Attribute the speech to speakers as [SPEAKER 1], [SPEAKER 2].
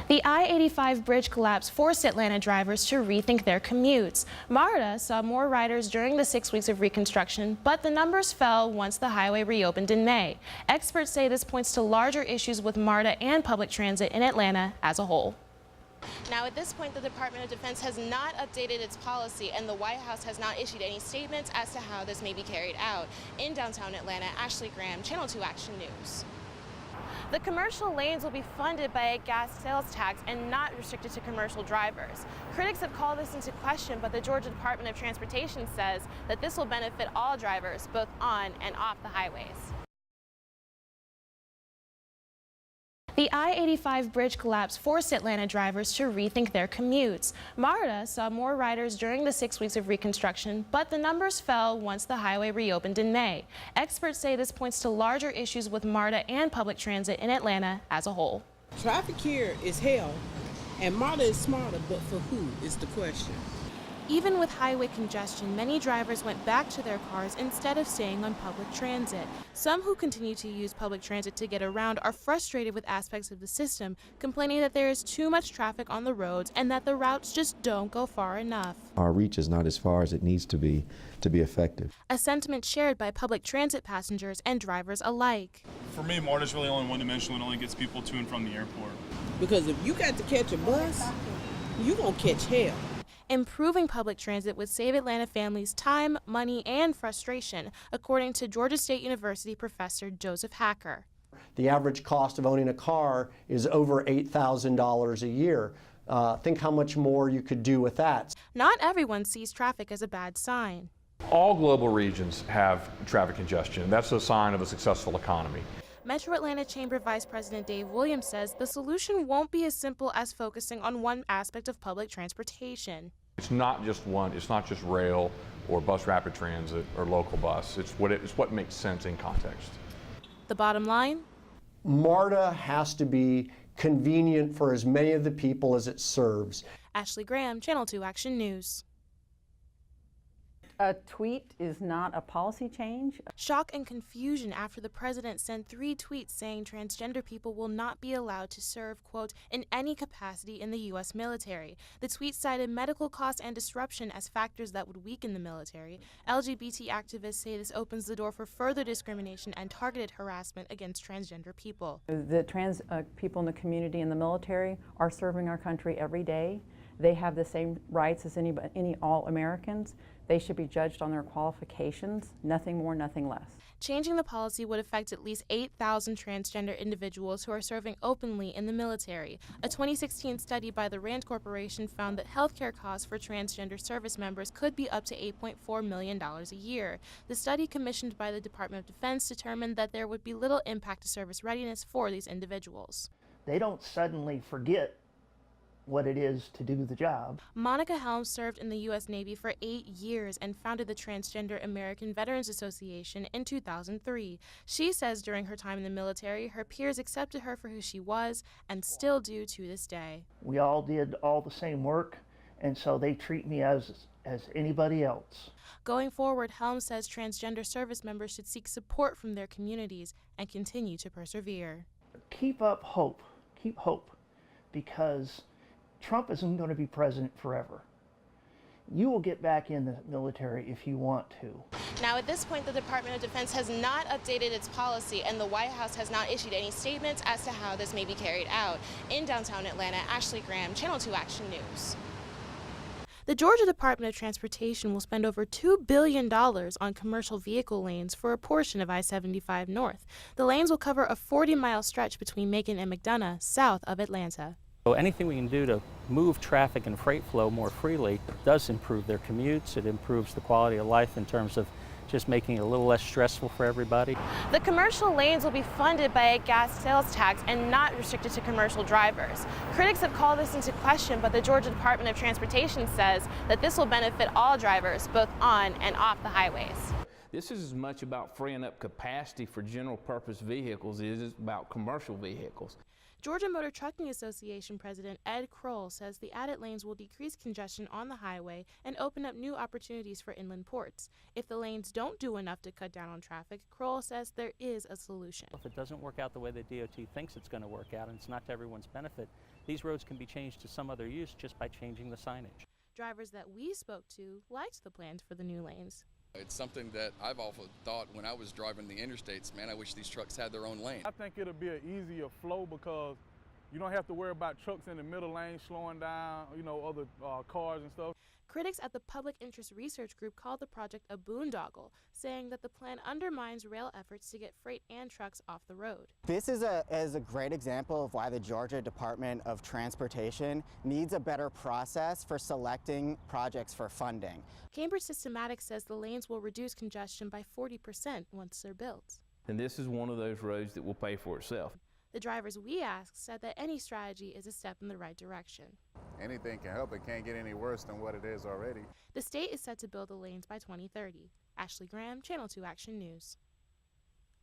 [SPEAKER 1] The I-85 bridge collapse forced Atlanta drivers to rethink their commutes. MARTA saw more riders during the 6 weeks of reconstruction, but the numbers fell once the highway reopened in May. Experts say this points to larger issues with MARTA and public transit in Atlanta as a whole. Now, at this point, the Department of Defense has not updated its policy, and the White House has not issued any statements as to how this may be carried out. In downtown Atlanta, Ashley Graham, Channel 2 Action News. The commercial lanes will be funded by a gas sales tax and not restricted to commercial drivers. Critics have called this into question, but the Georgia Department of Transportation says that this will benefit all drivers, both on and off the highways. The I-85 bridge collapse forced Atlanta drivers to rethink their commutes. MARTA saw more riders during the 6 weeks of reconstruction, but the numbers fell once the highway reopened in May. Experts say this points to larger issues with MARTA and public transit in Atlanta as a whole.
[SPEAKER 2] Traffic here is hell, and MARTA is smarter, but for who is the question.
[SPEAKER 1] Even with highway congestion, many drivers went back to their cars instead of staying on public transit. Some who continue to use public transit to get around are frustrated with aspects of the system, complaining that there is too much traffic on the roads and that the routes just don't go far enough.
[SPEAKER 3] Our reach is not as far as it needs to be effective.
[SPEAKER 1] A sentiment shared by public transit passengers and drivers alike.
[SPEAKER 4] For me, MARTA's really only one-dimensional and only gets people to and from the airport.
[SPEAKER 2] Because if you got to catch a bus, you're going to catch hell.
[SPEAKER 1] Improving public transit would save Atlanta families time, money, and frustration, according to Georgia State University professor Joseph Hacker.
[SPEAKER 5] The average cost of owning a car is over $8,000 a year. Think how much more you could do with that.
[SPEAKER 1] Not everyone sees traffic as a bad sign.
[SPEAKER 6] All global regions have traffic congestion. That's a sign of a successful economy.
[SPEAKER 1] Metro Atlanta Chamber Vice President Dave Williams says the solution won't be as simple as focusing on one aspect of public transportation.
[SPEAKER 6] It's not just one, it's not just rail or bus rapid transit or local bus. It's what makes sense in context.
[SPEAKER 1] The bottom line?
[SPEAKER 5] MARTA has to be convenient for as many of the people as it serves.
[SPEAKER 1] Ashley Graham, Channel 2 Action News.
[SPEAKER 7] A tweet is not a policy change.
[SPEAKER 1] Shock and confusion after the president sent 3 tweets saying transgender people will not be allowed to serve, quote, in any capacity in the U.S. military. The tweets cited medical costs and disruption as factors that would weaken the military. LGBT activists say this opens the door for further discrimination and targeted harassment against transgender people.
[SPEAKER 7] The trans people in the community and the military are serving our country every day. They have the same rights as all Americans. They should be judged on their qualifications, nothing more, nothing less.
[SPEAKER 1] Changing the policy would affect at least 8,000 transgender individuals who are serving openly in the military. A 2016 study by the Rand Corporation found that healthcare costs for transgender service members could be up to $8.4 million a year. The study, commissioned by the Department of Defense, determined that there would be little impact to service readiness for these individuals.
[SPEAKER 8] They don't suddenly forget what it is to do the job.
[SPEAKER 1] Monica Helms served in the U.S. Navy for 8 years and founded the Transgender American Veterans Association in 2003. She says during her time in the military, her peers accepted her for who she was and still do to this day.
[SPEAKER 8] We all did all the same work, and so they treat me as anybody else.
[SPEAKER 1] Going forward, Helms says transgender service members should seek support from their communities and continue to persevere.
[SPEAKER 8] Keep up hope. Keep hope, because Trump isn't going to be president forever. You will get back in the military if you want to.
[SPEAKER 1] Now, at this point, the Department of Defense has not updated its policy, and the White House has not issued any statements as to how this may be carried out. In downtown Atlanta, Ashley Graham, Channel 2 Action News. The Georgia Department of Transportation will spend over $2 billion on commercial vehicle lanes for a portion of I-75 North. The lanes will cover a 40-mile stretch between Macon and McDonough, south of Atlanta.
[SPEAKER 9] So anything we can do to move traffic and freight flow more freely does improve their commutes. It improves the quality of life in terms of just making it a little less stressful for everybody.
[SPEAKER 1] The commercial lanes will be funded by a gas sales tax and not restricted to commercial drivers. Critics have called this into question, but the Georgia Department of Transportation says that this will benefit all drivers, both on and off the highways.
[SPEAKER 10] This is as much about freeing up capacity for general purpose vehicles as it is about commercial vehicles.
[SPEAKER 1] Georgia Motor Trucking Association President Ed Kroll says the added lanes will decrease congestion on the highway and open up new opportunities for inland ports. If the lanes don't do enough to cut down on traffic, Kroll says there is a solution.
[SPEAKER 9] If it doesn't work out the way the DOT thinks it's going to work out and it's not to everyone's benefit, These roads can be changed to some other use just by changing the signage.
[SPEAKER 1] Drivers that we spoke to liked the plans for the new lanes.
[SPEAKER 11] It's something that I've often thought when I was driving the interstates, man, I wish these trucks had their own lane.
[SPEAKER 12] I think it'll be an easier flow because you don't have to worry about trucks in the middle lane slowing down, other cars and stuff.
[SPEAKER 1] Critics at the Public Interest Research Group called the project a boondoggle, saying that the plan undermines rail efforts to get freight and trucks off the road.
[SPEAKER 13] This is a great example of why the Georgia Department of Transportation needs a better process for selecting projects for funding.
[SPEAKER 1] Cambridge Systematic says the lanes will reduce congestion by 40% once they're built.
[SPEAKER 10] And this is one of those roads that will pay for itself.
[SPEAKER 1] The drivers we asked said that any strategy is a step in the right direction.
[SPEAKER 14] Anything can help. It can't get any worse than what it is already.
[SPEAKER 1] The state is set to build the lanes by 2030. Ashley Graham, Channel 2 Action News.